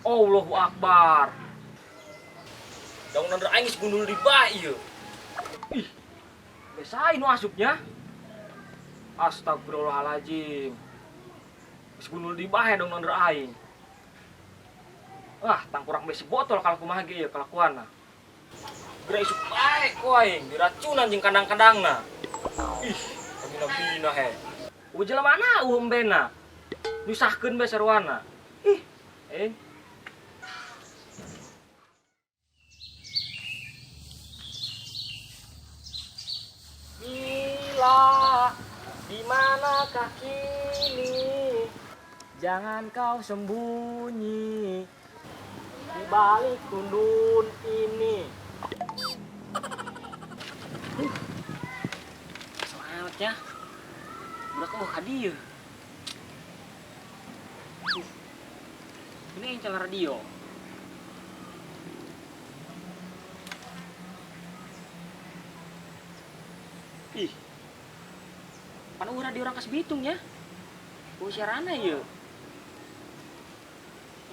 Allahu Akbar. Daun nandra aing geus gundul di bae ieu. Ih. Besain nu asupnya. Astagfirullahaladzim. Geus gundul di bae daun nandra aing. Wah, tangkurang besi botol kalau kumaha ge ieu kelakuanna. Geura isuk bae ku aing diracunan jeung kandang-kandangna. Ih, bina-bina he. Ujel mana umbena? Nyusahkeun bae saruana. Ih, Mila, di manakah kini? Jangan kau sembunyi di balik tundun ini. Semangatnya. Udah kau hadiah. Ini yang channel radio. Ih, pan urang di orang Kas Bitung ya. Oh siarana ya.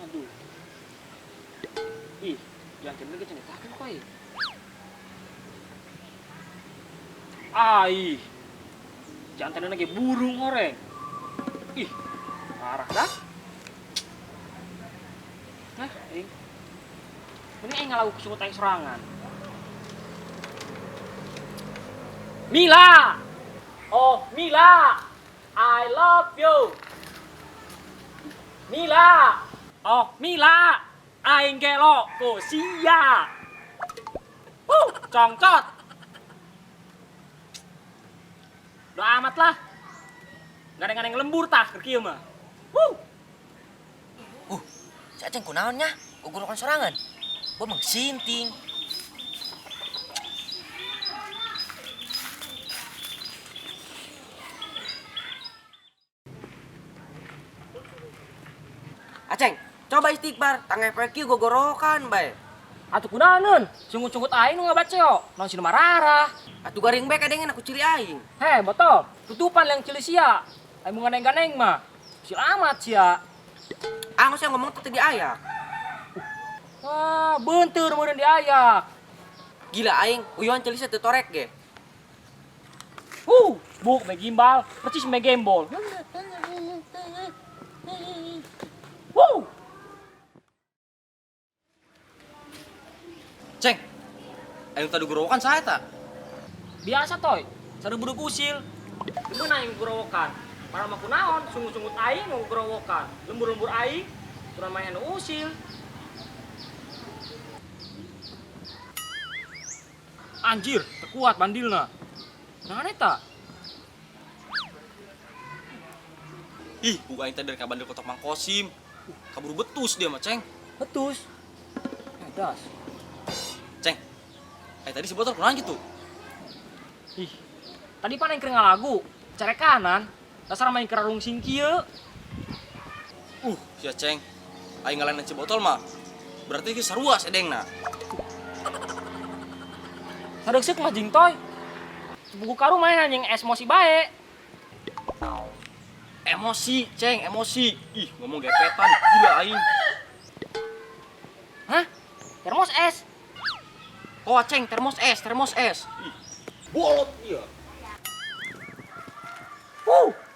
Aduh. Ih, jangan kena lagi cenetakan koi. Ai. Jangan kena lagi burung oreng. Ih, parah dah. Hah, ini aing ngalagu kesungut aing serangan. Mila! Oh, Mila! I love you! Mila! Oh, Mila! Aing gelo ku sia! Congcot! Udah amat lah. Gadeng-gadeng lembur tah ke kieu mah. Si Aceng kunaonnya? Gugurukan serangan. Gua mah sinting. Aceng, coba istighfar, tangan pergi gogorokan bae. Atuh kunaon? Cungut-cungut aing nu ngabaceo, naon sinu mararah. Atuh garing bae kadang aku ciri aing. Heh, botol. Tutupan yang cili sia. Aing mau ganeng-ganeng mah. Sil amat sia. Angus yang ngomong tadi ayak. Wah, benteur meureun diayak. Gila aing, uyuan cili teu torek ge. Buk me gimbal, percis me gembol. Ceng, aing tadi gorowokan sae ta? Biasa toy, sareuburuk usil. Gimana yang gorowokan? Para mah kunaon, sungut-sungut aing mau gorowokan. Lembur-lembur aing, kurang main usil. Anjir, terkuat bandilna. Nah eta? Ih, buka aing teh dari kabandel kotak Mang Kosim. Kaburu betus dia mah, Ceng. Betus. Das. Ceng. Tadi si botol kunaon gitu? Ih, tadi pan yang kering lagu, cerek kanan. Dasar main kerarung sing kieu. Sia Ceng. Aing ngalahin si botol mah. Berarti geus sarua sedengna. Sadeuseup mah jing toy. Buku karu main anjing emosi bae. Emosi, Ceng, emosi. Ih, ngomong gepetan, gila aing. Hah? Termos es. Oh, Ceng, termos es. Ih, bolot iya.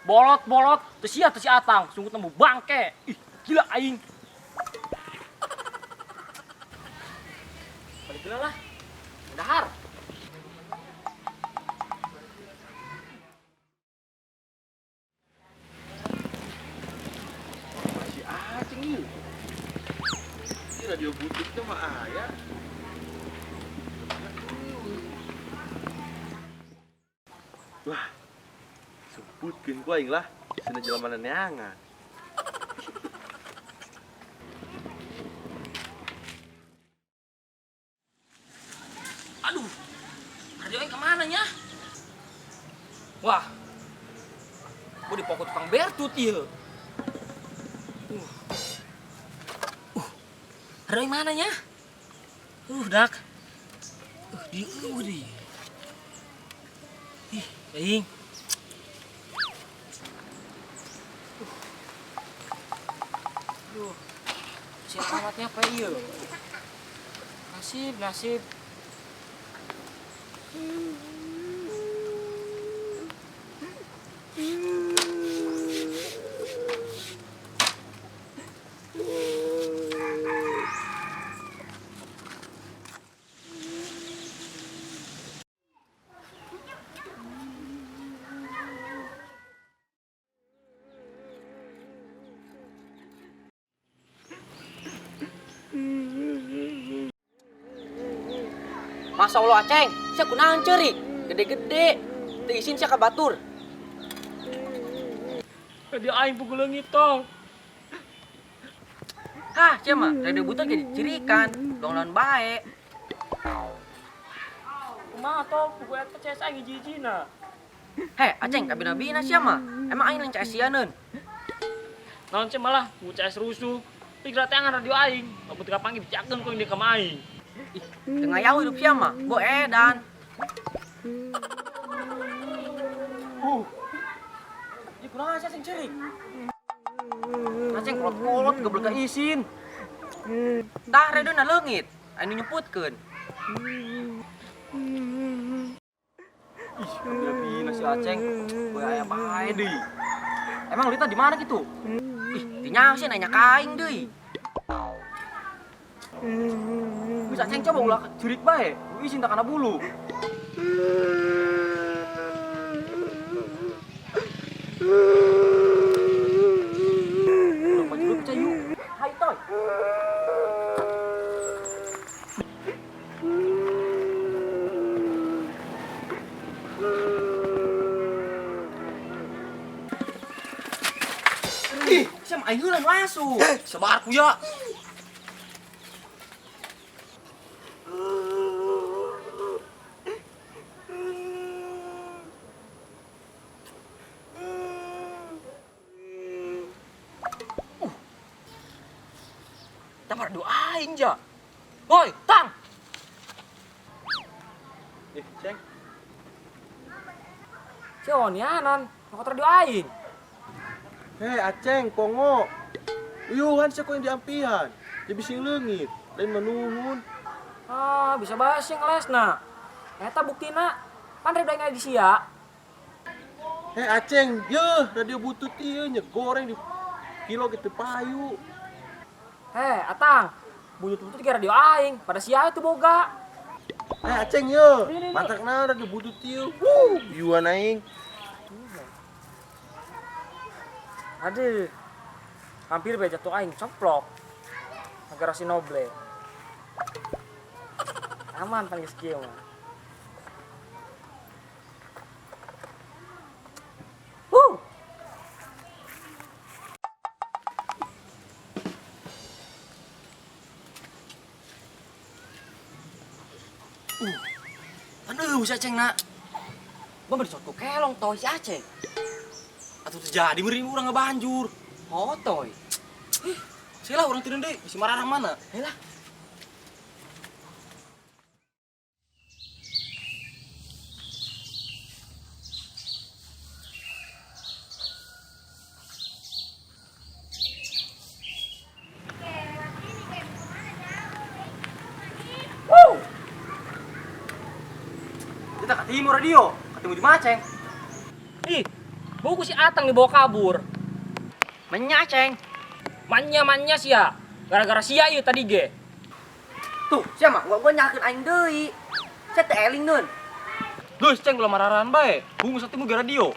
Bolot, teu sia atang, sungguh temu bangke. Ih, gila aing. Balik dulu lah. Dahar. Si Aceng ieu. Ini radio bututnya mah aya. Wah, sebutkeun ku aing lah. Cenah jelema neangan. Aduh. Radio aing kemana nya? Wah. Gua dipokok tukang bertut ieu. Radio aing mana nya? Dak. Di. Ih, aing. kasih alamatnya apa iya? Nasib. Masa Allah Aceng, saya kunaon ceri, gede-gede, diisin saya ke batur. Dia aing pukul leungit tong. Hah, cia mah, radio butuh jadi cirikan, dong lawan bae. Kumaha tong pukul eta CS aing hiji-hijina. Heh, Aceng, kabina-bina cia mah, emang aing yang CS sianeun. Naon ce malah ku CS rusuh. Pigra teh angan radio aing, lamun teu kapanggih dijakeun ku di ka aing. Ih, tengah yau hidup cia mah, bo edan. Ih, kunaon sih Aceng cerik? Aceng kolot-kolot geblek ka isin. Dah radio na leungit, anu nyebutkeun. Ih, kabina si Aceng. Boy aya bae deui. Emang Lita di mana gitu? Ih, tinyaho sih nanya ka aing deui. Bisa Aceng coba ulah jurik bae. Lu izin tak kana bulu. Udah maju dulu cayu. Hai toy. Ih, Siapa aing heulan masuk. sabar ku ya. Tamar doain ja. Woi, Tang. Ceng. Cionianan, motor radio aing. Hei Aceng, Pongo. Uyuhan siya ko yung diampihan. Di bising leungit, lain manuhun. Ah, bisa bahasa ngelesna. Eta buktina pan radio aing di sia. Hei Aceng, yeuh radio butut ieu nyegoreng di kilo gitu payu. Atang. Buyut-buyut ke radio aing, pada sia itu boga. Hei Aceng yeuh, mantak naon radio butut ieu. Yuan aing. Aduh. Hampir bae jatuh aing coplok. Negara si noble. Aman panggil skill mah. Aduh, si Aceng nak. Bang beri sotku kelong toy si Aceng. Atuh terjadi meureun urang ngebanjur. Oh toy. Sila urang tireun deui, si mararah mana? Helah. Kita ke timur radio, ketemu di Maceng. Ih, buku si Atang dibawa kabur. Menya Aceng. Manya sia. Gara-gara sia ieu tadi ge. Tuh, siapa mah gua nyakeun aing deui. Saya teh eling nun. Geus Ceng ulah mararan bae. Bungu satu muga radio.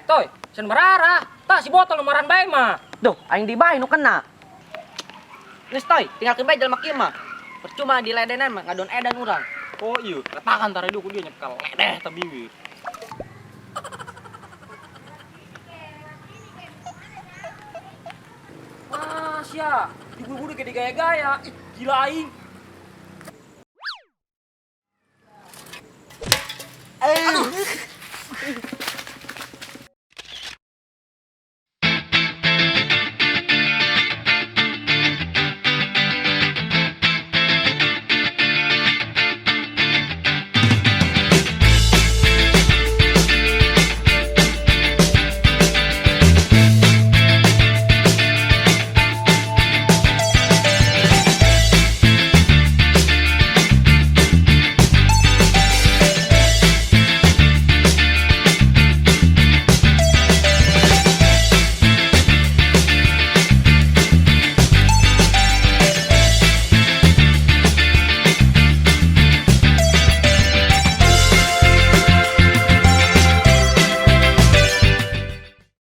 Toy, sen marara. Tah si botol lemaran bae mah. Duh, aing di bae nu kena. Geus toy, tinggalkeun bae jelema kieu mah. Percuma diledenan mah ngadon edan urang. Oh iya, katakan tar radio ku dia nyekal ledeh ta bibir. Ah, sia. Diburu-buru gede gaya-gaya. Ih, gila aing.